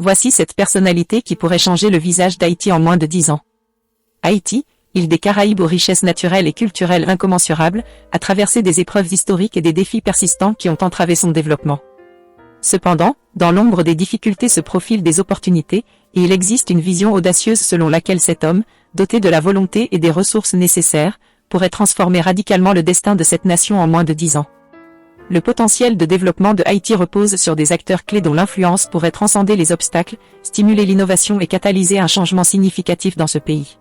Voici cette personnalité qui pourrait changer le visage d'Haïti en moins de 10 ans. Haïti, île des Caraïbes aux richesses naturelles et culturelles incommensurables, a traversé des épreuves historiques et des défis persistants qui ont entravé son développement. Cependant, dans l'ombre des difficultés se profilent des opportunités, et il existe une vision audacieuse selon laquelle cet homme, doté de la volonté et des ressources nécessaires, pourrait transformer radicalement le destin de cette nation en moins de 10 ans. Le potentiel de développement de Haïti repose sur des acteurs clés dont l'influence pourrait transcender les obstacles, stimuler l'innovation et catalyser un changement significatif dans ce pays.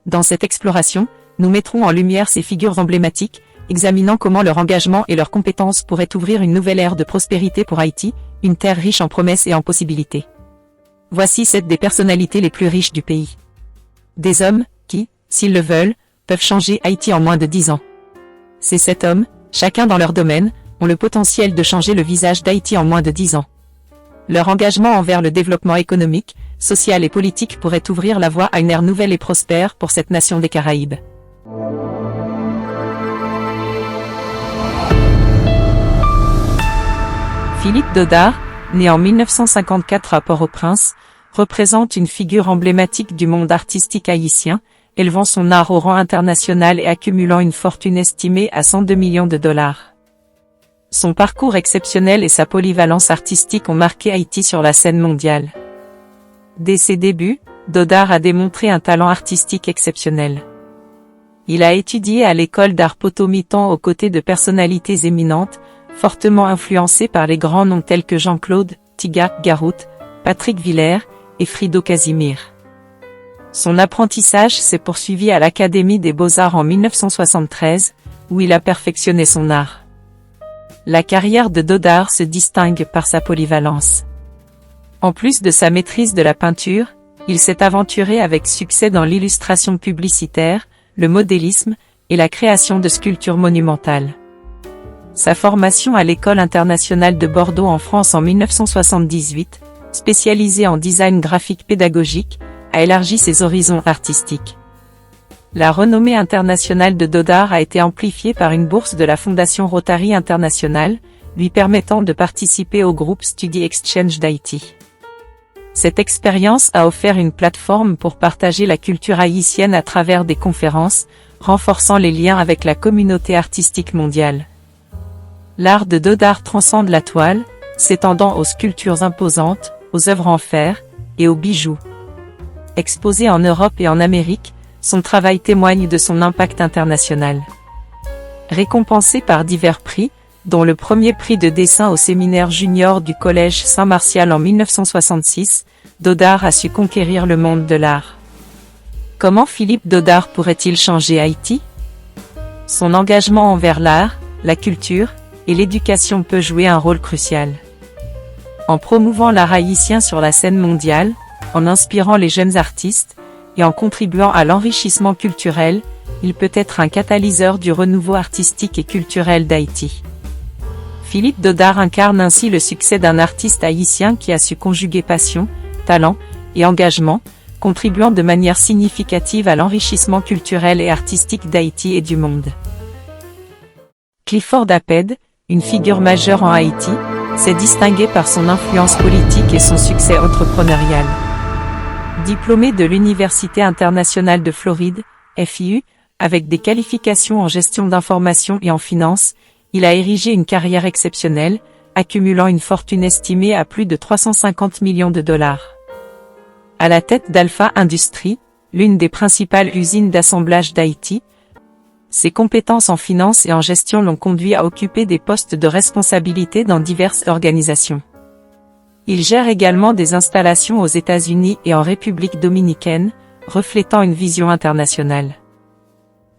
Dans cette exploration, nous mettrons en lumière ces figures emblématiques, examinant comment leur engagement et leurs compétences pourraient ouvrir une nouvelle ère de prospérité pour Haïti, une terre riche en promesses et en possibilités. Voici 7 des personnalités les plus riches du pays. Des hommes qui, s'ils le veulent, peuvent changer Haïti en moins de 10 ans. Ces 7 hommes, chacun dans leur domaine, ont le potentiel de changer le visage d'Haïti en moins de 10 ans. Leur engagement envers le développement économique, social et politique pourrait ouvrir la voie à une ère nouvelle et prospère pour cette nation des Caraïbes. Philippe Dodart, né en 1954 à Port-au-Prince, représente une figure emblématique du monde artistique haïtien, élevant son art au rang international et accumulant une fortune estimée à 102 millions de dollars. Son parcours exceptionnel et sa polyvalence artistique ont marqué Haïti sur la scène mondiale. Dès ses débuts, Dodart a démontré un talent artistique exceptionnel. Il a étudié à l'école d'art Potomitan aux côtés de personnalités éminentes, fortement influencées par les grands noms tels que Jean-Claude Tiga Garout, Patrick Villers et Frido Casimir. Son apprentissage s'est poursuivi à l'Académie des Beaux-Arts en 1973, où il a perfectionné son art. La carrière de Dodart se distingue par sa polyvalence. En plus de sa maîtrise de la peinture, il s'est aventuré avec succès dans l'illustration publicitaire, le modélisme et la création de sculptures monumentales. Sa formation à l'École internationale de Bordeaux en France en 1978, spécialisée en design graphique pédagogique, a élargi ses horizons artistiques. La renommée internationale de Dodart a été amplifiée par une bourse de la Fondation Rotary International, lui permettant de participer au groupe Study Exchange d'Haïti. Cette expérience a offert une plateforme pour partager la culture haïtienne à travers des conférences, renforçant les liens avec la communauté artistique mondiale. L'art de Dodart transcende la toile, s'étendant aux sculptures imposantes, aux œuvres en fer et aux bijoux. Exposé en Europe et en Amérique, son travail témoigne de son impact international. Récompensé par divers prix, dont le premier prix de dessin au séminaire junior du Collège Saint-Martial en 1966, Dodart a su conquérir le monde de l'art. Comment Philippe Dodart pourrait-il changer Haïti? Son engagement envers l'art, la culture et l'éducation peut jouer un rôle crucial. En promouvant l'art haïtien sur la scène mondiale, en inspirant les jeunes artistes, et en contribuant à l'enrichissement culturel, il peut être un catalyseur du renouveau artistique et culturel d'Haïti. Philippe Dodart incarne ainsi le succès d'un artiste haïtien qui a su conjuguer passion, talent et engagement, contribuant de manière significative à l'enrichissement culturel et artistique d'Haïti et du monde. Clifford Aped, une figure majeure en Haïti, s'est distingué par son influence politique et son succès entrepreneurial. Diplômé de l'Université internationale de Floride, FIU, avec des qualifications en gestion d'information et en finance, il a érigé une carrière exceptionnelle, accumulant une fortune estimée à plus de 350 millions de dollars. À la tête d'Alpha Industries, l'une des principales usines d'assemblage d'Haïti, ses compétences en finance et en gestion l'ont conduit à occuper des postes de responsabilité dans diverses organisations. Il gère également des installations aux États-Unis et en République dominicaine, reflétant une vision internationale.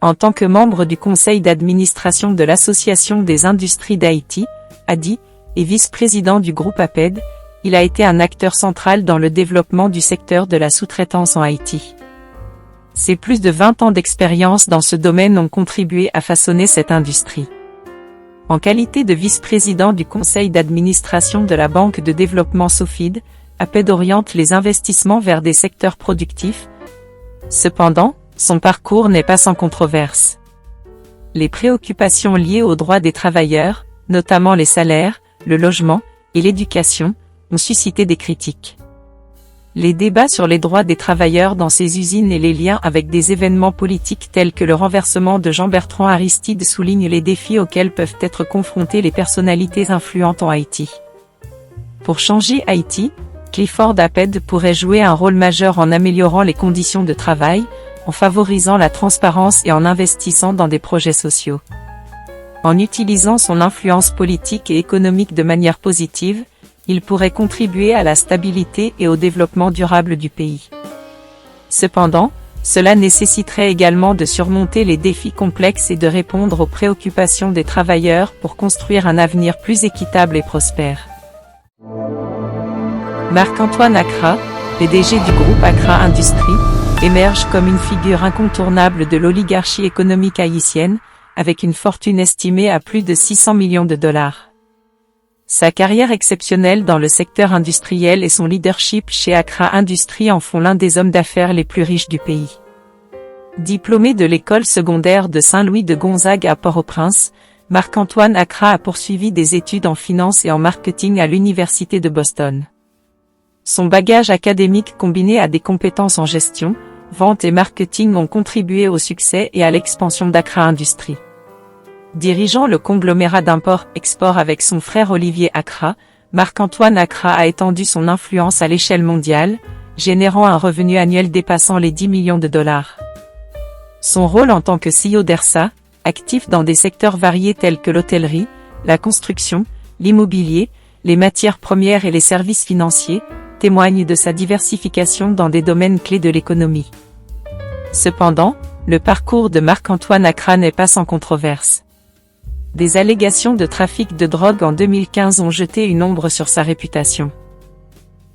En tant que membre du conseil d'administration de l'Association des industries d'Haïti, ADI, et vice-président du groupe APED, il a été un acteur central dans le développement du secteur de la sous-traitance en Haïti. Ses plus de 20 ans d'expérience dans ce domaine ont contribué à façonner cette industrie. En qualité de vice-président du conseil d'administration de la banque de développement Sofid, APED oriente les investissements vers des secteurs productifs. Cependant, son parcours n'est pas sans controverse. Les préoccupations liées aux droits des travailleurs, notamment les salaires, le logement et l'éducation, ont suscité des critiques. Les débats sur les droits des travailleurs dans ces usines et les liens avec des événements politiques tels que le renversement de Jean-Bertrand Aristide soulignent les défis auxquels peuvent être confrontées les personnalités influentes en Haïti. Pour changer Haïti, Clifford Apped pourrait jouer un rôle majeur en améliorant les conditions de travail, en favorisant la transparence et en investissant dans des projets sociaux. En utilisant son influence politique et économique de manière positive, il pourrait contribuer à la stabilité et au développement durable du pays. Cependant, cela nécessiterait également de surmonter les défis complexes et de répondre aux préoccupations des travailleurs pour construire un avenir plus équitable et prospère. Marc-Antoine Accra, PDG du groupe Accra Industries, émerge comme une figure incontournable de l'oligarchie économique haïtienne, avec une fortune estimée à plus de 600 millions de dollars. Sa carrière exceptionnelle dans le secteur industriel et son leadership chez Accra Industries en font l'un des hommes d'affaires les plus riches du pays. Diplômé de l'école secondaire de Saint-Louis de Gonzague à Port-au-Prince, Marc-Antoine Accra a poursuivi des études en finance et en marketing à l'Université de Boston. Son bagage académique combiné à des compétences en gestion, vente et marketing ont contribué au succès et à l'expansion d'Accra Industries. Dirigeant le conglomérat d'import-export avec son frère Olivier Accra, Marc-Antoine Accra a étendu son influence à l'échelle mondiale, générant un revenu annuel dépassant les 10 millions de dollars. Son rôle en tant que CEO d'ERSA, actif dans des secteurs variés tels que l'hôtellerie, la construction, l'immobilier, les matières premières et les services financiers, témoigne de sa diversification dans des domaines clés de l'économie. Cependant, le parcours de Marc-Antoine Accra n'est pas sans controverse. Des allégations de trafic de drogue en 2015 ont jeté une ombre sur sa réputation.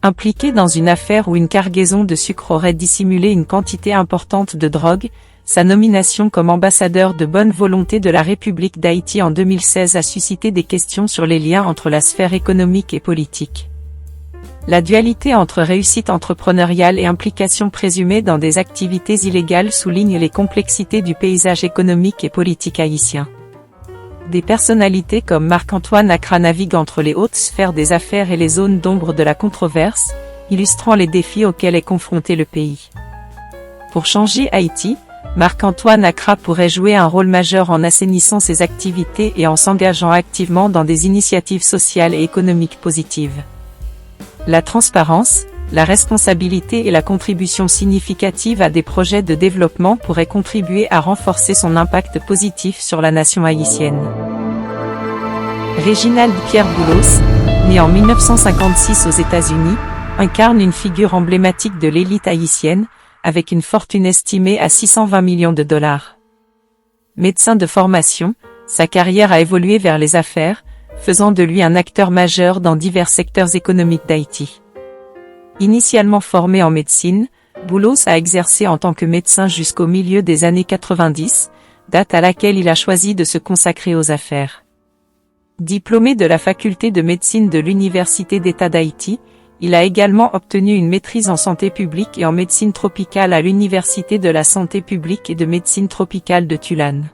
Impliqué dans une affaire où une cargaison de sucre aurait dissimulé une quantité importante de drogue, sa nomination comme ambassadeur de bonne volonté de la République d'Haïti en 2016 a suscité des questions sur les liens entre la sphère économique et politique. La dualité entre réussite entrepreneuriale et implication présumée dans des activités illégales souligne les complexités du paysage économique et politique haïtien. Des personnalités comme Marc-Antoine Accra naviguent entre les hautes sphères des affaires et les zones d'ombre de la controverse, illustrant les défis auxquels est confronté le pays. Pour changer Haïti, Marc-Antoine Accra pourrait jouer un rôle majeur en assainissant ses activités et en s'engageant activement dans des initiatives sociales et économiques positives. La transparence, la responsabilité et la contribution significative à des projets de développement pourraient contribuer à renforcer son impact positif sur la nation haïtienne. Réginald Pierre Boulos, né en 1956 aux États-Unis, incarne une figure emblématique de l'élite haïtienne, avec une fortune estimée à 620 millions de dollars. Médecin de formation, sa carrière a évolué vers les affaires, faisant de lui un acteur majeur dans divers secteurs économiques d'Haïti. Initialement formé en médecine, Boulos a exercé en tant que médecin jusqu'au milieu des années 90, date à laquelle il a choisi de se consacrer aux affaires. Diplômé de la faculté de médecine de l'Université d'État d'Haïti, il a également obtenu une maîtrise en santé publique et en médecine tropicale à l'Université de la santé publique et de médecine tropicale de Tulane.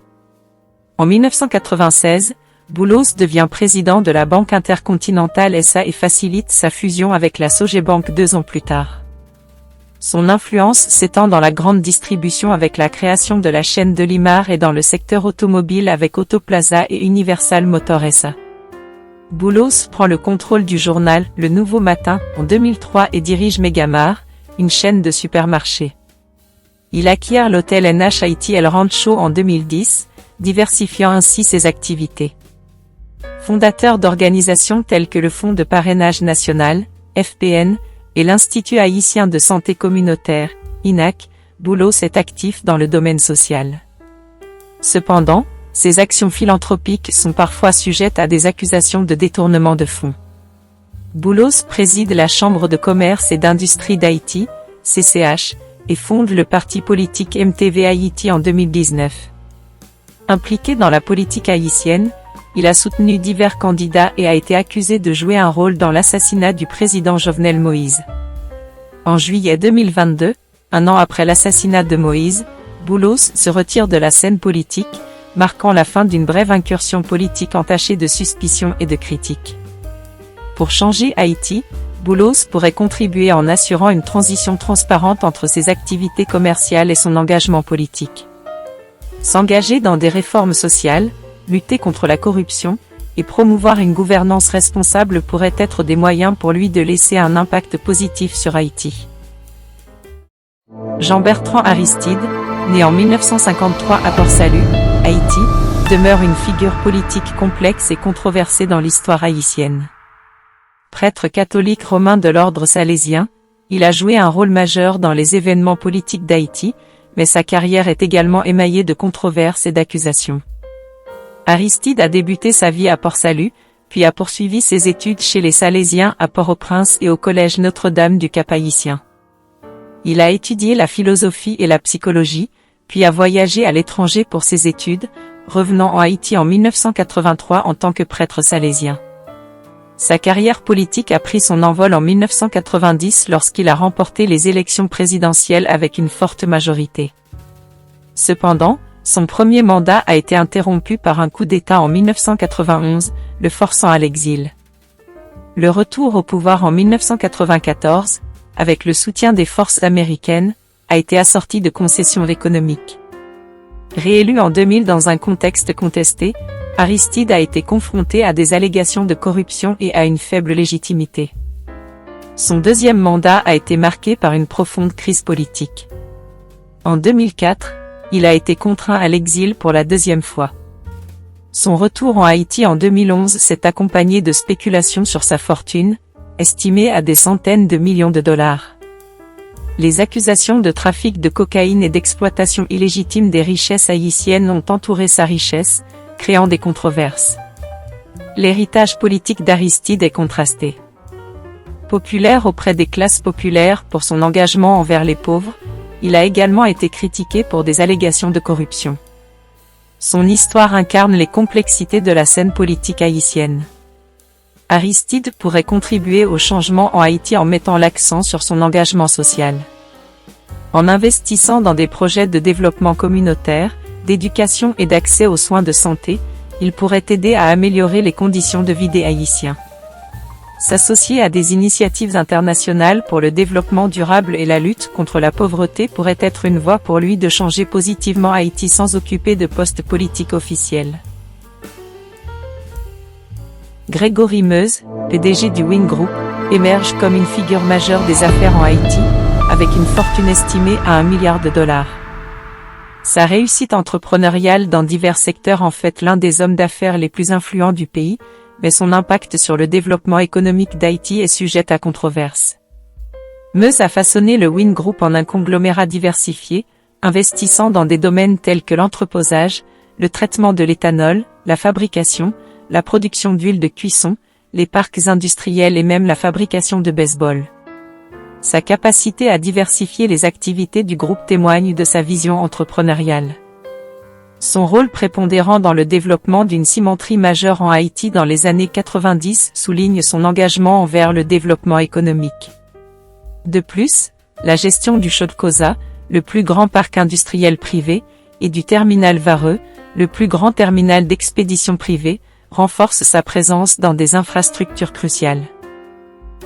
En 1996, Boulos devient président de la Banque intercontinentale SA et facilite sa fusion avec la Sogebank 2 ans plus tard. Son influence s'étend dans la grande distribution avec la création de la chaîne Delimar et dans le secteur automobile avec Autoplaza et Universal Motor SA. Boulos prend le contrôle du journal Le Nouveau Matin en 2003 et dirige Megamart, une chaîne de supermarchés. Il acquiert l'hôtel NH Haïti El Rancho en 2010, diversifiant ainsi ses activités. Fondateur d'organisations telles que le Fonds de parrainage national, FPN, et l'Institut haïtien de santé communautaire, INAC, Boulos est actif dans le domaine social. Cependant, ses actions philanthropiques sont parfois sujettes à des accusations de détournement de fonds. Boulos préside la Chambre de commerce et d'industrie d'Haïti, CCH, et fonde le parti politique MTV Haïti en 2019. Impliqué dans la politique haïtienne, il a soutenu divers candidats et a été accusé de jouer un rôle dans l'assassinat du président Jovenel Moïse. En juillet 2022, un an après l'assassinat de Moïse, Boulos se retire de la scène politique, marquant la fin d'une brève incursion politique entachée de suspicions et de critiques. Pour changer Haïti, Boulos pourrait contribuer en assurant une transition transparente entre ses activités commerciales et son engagement politique. S'engager dans des réformes sociales, lutter contre la corruption, et promouvoir une gouvernance responsable pourraient être des moyens pour lui de laisser un impact positif sur Haïti. Jean-Bertrand Aristide, né en 1953 à Port-Salut, Haïti, demeure une figure politique complexe et controversée dans l'histoire haïtienne. Prêtre catholique romain de l'ordre salésien, il a joué un rôle majeur dans les événements politiques d'Haïti, mais sa carrière est également émaillée de controverses et d'accusations. Aristide a débuté sa vie à Port-Salut, puis a poursuivi ses études chez les Salésiens à Port-au-Prince et au Collège Notre-Dame du Cap-Haïtien. Il a étudié la philosophie et la psychologie, puis a voyagé à l'étranger pour ses études, revenant en Haïti en 1983 en tant que prêtre salésien. Sa carrière politique a pris son envol en 1990 lorsqu'il a remporté les élections présidentielles avec une forte majorité. Cependant, son premier mandat a été interrompu par un coup d'État en 1991, le forçant à l'exil. Le retour au pouvoir en 1994, avec le soutien des forces américaines, a été assorti de concessions économiques. Réélu en 2000 dans un contexte contesté, Aristide a été confronté à des allégations de corruption et à une faible légitimité. Son deuxième mandat a été marqué par une profonde crise politique. En 2004, il a été contraint à l'exil pour la deuxième fois. Son retour en Haïti en 2011 s'est accompagné de spéculations sur sa fortune, estimée à des centaines de millions de dollars. Les accusations de trafic de cocaïne et d'exploitation illégitime des richesses haïtiennes ont entouré sa richesse, créant des controverses. L'héritage politique d'Aristide est contrasté. Populaire auprès des classes populaires pour son engagement envers les pauvres, il a également été critiqué pour des allégations de corruption. Son histoire incarne les complexités de la scène politique haïtienne. Aristide pourrait contribuer au changement en Haïti en mettant l'accent sur son engagement social. En investissant dans des projets de développement communautaire, d'éducation et d'accès aux soins de santé, il pourrait aider à améliorer les conditions de vie des Haïtiens. S'associer à des initiatives internationales pour le développement durable et la lutte contre la pauvreté pourrait être une voie pour lui de changer positivement Haïti sans occuper de poste politique officiel. Grégory Meuse, PDG du Wing Group, émerge comme une figure majeure des affaires en Haïti, avec une fortune estimée à $1 milliard. Sa réussite entrepreneuriale dans divers secteurs en fait l'un des hommes d'affaires les plus influents du pays, mais son impact sur le développement économique d'Haïti est sujet à controverse. Meuse a façonné le Wing Group en un conglomérat diversifié, investissant dans des domaines tels que l'entreposage, le traitement de l'éthanol, la fabrication, la production d'huile de cuisson, les parcs industriels et même la fabrication de baseball. Sa capacité à diversifier les activités du groupe témoigne de sa vision entrepreneuriale. Son rôle prépondérant dans le développement d'une cimenterie majeure en Haïti dans les années 90 souligne son engagement envers le développement économique. De plus, la gestion du Chod-Koza, le plus grand parc industriel privé, et du terminal Vareux, le plus grand terminal d'expédition privé, renforce sa présence dans des infrastructures cruciales.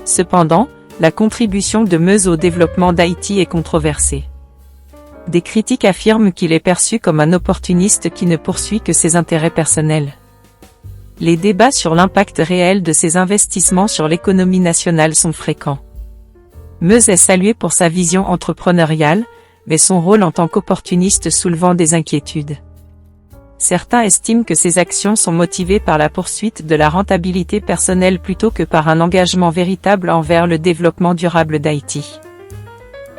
Cependant, la contribution de Meuse au développement d'Haïti est controversée. Des critiques affirment qu'il est perçu comme un opportuniste qui ne poursuit que ses intérêts personnels. Les débats sur l'impact réel de ses investissements sur l'économie nationale sont fréquents. Meuse est salué pour sa vision entrepreneuriale, mais son rôle en tant qu'opportuniste soulevant des inquiétudes. Certains estiment que ses actions sont motivées par la poursuite de la rentabilité personnelle plutôt que par un engagement véritable envers le développement durable d'Haïti.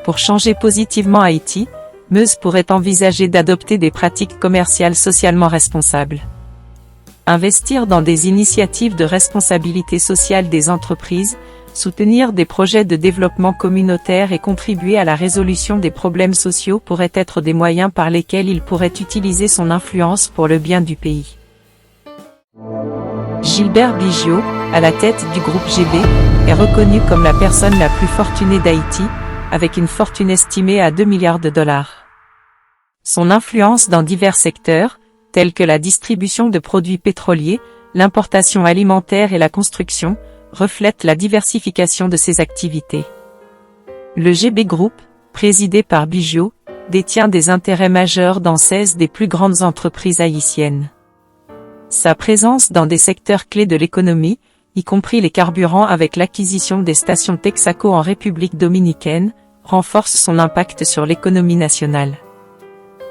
Pour changer positivement Haïti, Meuse pourrait envisager d'adopter des pratiques commerciales socialement responsables. Investir dans des initiatives de responsabilité sociale des entreprises, soutenir des projets de développement communautaire et contribuer à la résolution des problèmes sociaux pourraient être des moyens par lesquels il pourrait utiliser son influence pour le bien du pays. Gilbert Bigiot, à la tête du groupe GB, est reconnu comme la personne la plus fortunée d'Haïti, avec une fortune estimée à $2 milliards. Son influence dans divers secteurs, tels que la distribution de produits pétroliers, l'importation alimentaire et la construction, reflète la diversification de ses activités. Le GB Group, présidé par Biggio, détient des intérêts majeurs dans 16 des plus grandes entreprises haïtiennes. Sa présence dans des secteurs clés de l'économie, y compris les carburants avec l'acquisition des stations Texaco en République dominicaine, renforce son impact sur l'économie nationale.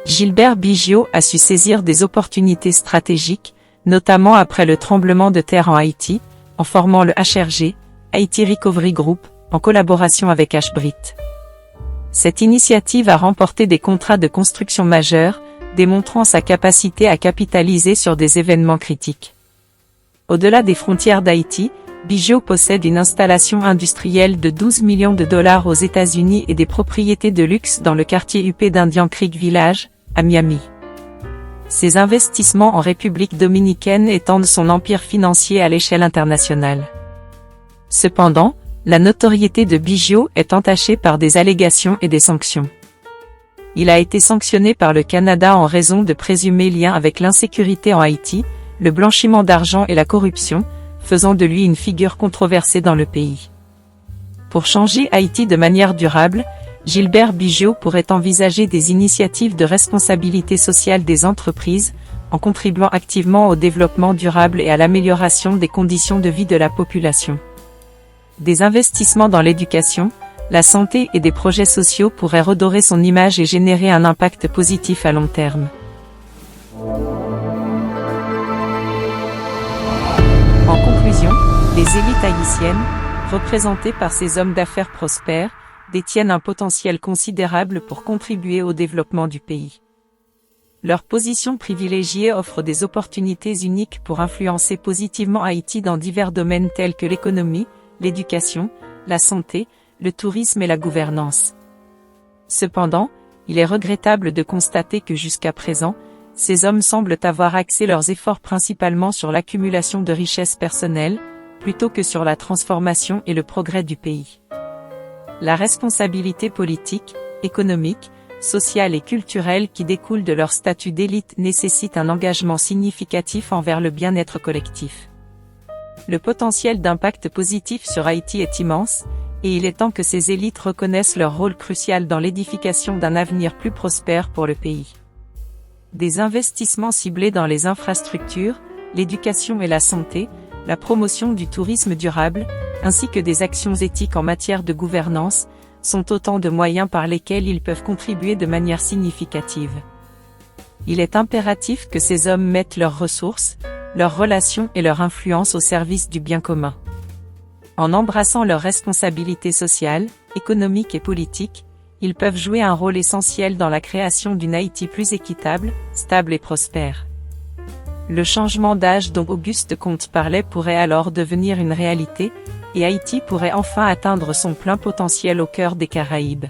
Gilbert Biggio a su saisir des opportunités stratégiques, notamment après le tremblement de terre en Haïti, en formant le HRG, Haiti Recovery Group, en collaboration avec Ashbrit. Cette initiative a remporté des contrats de construction majeurs, démontrant sa capacité à capitaliser sur des événements critiques. Au-delà des frontières d'Haïti, Biggio possède une installation industrielle de 12 millions de dollars aux États-Unis et des propriétés de luxe dans le quartier huppé d'Indian Creek Village, à Miami. Ses investissements en République dominicaine étendent son empire financier à l'échelle internationale. Cependant, la notoriété de Biggio est entachée par des allégations et des sanctions. Il a été sanctionné par le Canada en raison de présumés liens avec l'insécurité en Haïti, le blanchiment d'argent et la corruption, faisant de lui une figure controversée dans le pays. Pour changer Haïti de manière durable, Gilbert Biggio pourrait envisager des initiatives de responsabilité sociale des entreprises, en contribuant activement au développement durable et à l'amélioration des conditions de vie de la population. Des investissements dans l'éducation, la santé et des projets sociaux pourraient redorer son image et générer un impact positif à long terme. En conclusion, les élites haïtiennes, représentées par ces hommes d'affaires prospères, détiennent un potentiel considérable pour contribuer au développement du pays. Leur position privilégiée offre des opportunités uniques pour influencer positivement Haïti dans divers domaines tels que l'économie, l'éducation, la santé, le tourisme et la gouvernance. Cependant, il est regrettable de constater que jusqu'à présent, ces hommes semblent avoir axé leurs efforts principalement sur l'accumulation de richesses personnelles, plutôt que sur la transformation et le progrès du pays. La responsabilité politique, économique, sociale et culturelle qui découle de leur statut d'élite nécessite un engagement significatif envers le bien-être collectif. Le potentiel d'impact positif sur Haïti est immense, et il est temps que ces élites reconnaissent leur rôle crucial dans l'édification d'un avenir plus prospère pour le pays. Des investissements ciblés dans les infrastructures, l'éducation et la santé, la promotion du tourisme durable, ainsi que des actions éthiques en matière de gouvernance, sont autant de moyens par lesquels ils peuvent contribuer de manière significative. Il est impératif que ces hommes mettent leurs ressources, leurs relations et leur influence au service du bien commun. En embrassant leurs responsabilités sociales, économiques et politiques, ils peuvent jouer un rôle essentiel dans la création d'une Haïti plus équitable, stable et prospère. Le changement d'âge dont Auguste Comte parlait pourrait alors devenir une réalité, et Haïti pourrait enfin atteindre son plein potentiel au cœur des Caraïbes.